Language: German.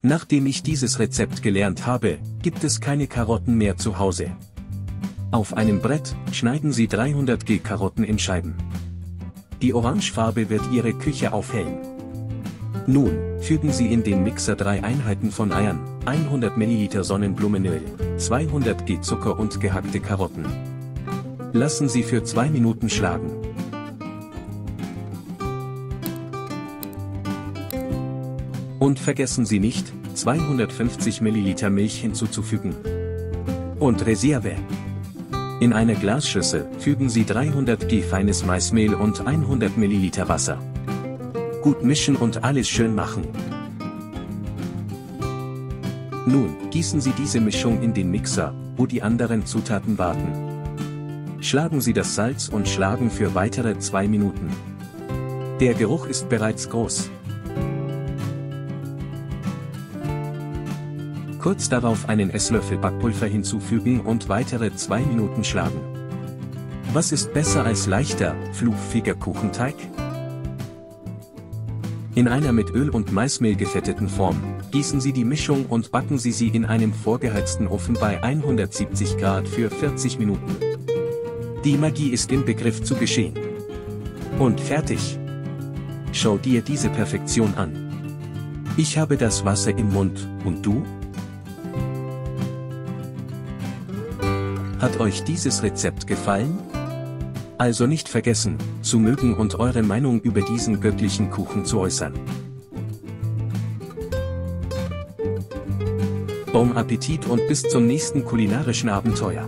Nachdem ich dieses Rezept gelernt habe, gibt es keine Karotten mehr zu Hause. Auf einem Brett schneiden Sie 300 g Karotten in Scheiben. Die Orangefarbe wird Ihre Küche aufhellen. Nun, fügen Sie in den Mixer 3 Einheiten von Eiern, 100 ml Sonnenblumenöl, 200 g Zucker und gehackte Karotten. Lassen Sie für 2 Minuten schlagen. Und vergessen Sie nicht, 250 ml Milch hinzuzufügen. Und Reserve. In eine Glasschüssel fügen Sie 300 g feines Maismehl und 100 ml Wasser. Gut mischen und alles schön machen. Nun, gießen Sie diese Mischung in den Mixer, wo die anderen Zutaten warten. Schlagen Sie das Salz und schlagen für weitere 2 Minuten. Der Geruch ist bereits groß. Kurz darauf einen Esslöffel Backpulver hinzufügen und weitere 2 Minuten schlagen. Was ist besser als leichter, fluffiger Kuchenteig? In einer mit Öl und Maismehl gefetteten Form, gießen Sie die Mischung und backen Sie sie in einem vorgeheizten Ofen bei 170 Grad für 40 Minuten. Die Magie ist im Begriff zu geschehen. Und fertig. Schau dir diese Perfektion an. Ich habe das Wasser im Mund, und du? Hat euch dieses Rezept gefallen? Also nicht vergessen, zu mögen und eure Meinung über diesen göttlichen Kuchen zu äußern. Bon Appetit und bis zum nächsten kulinarischen Abenteuer.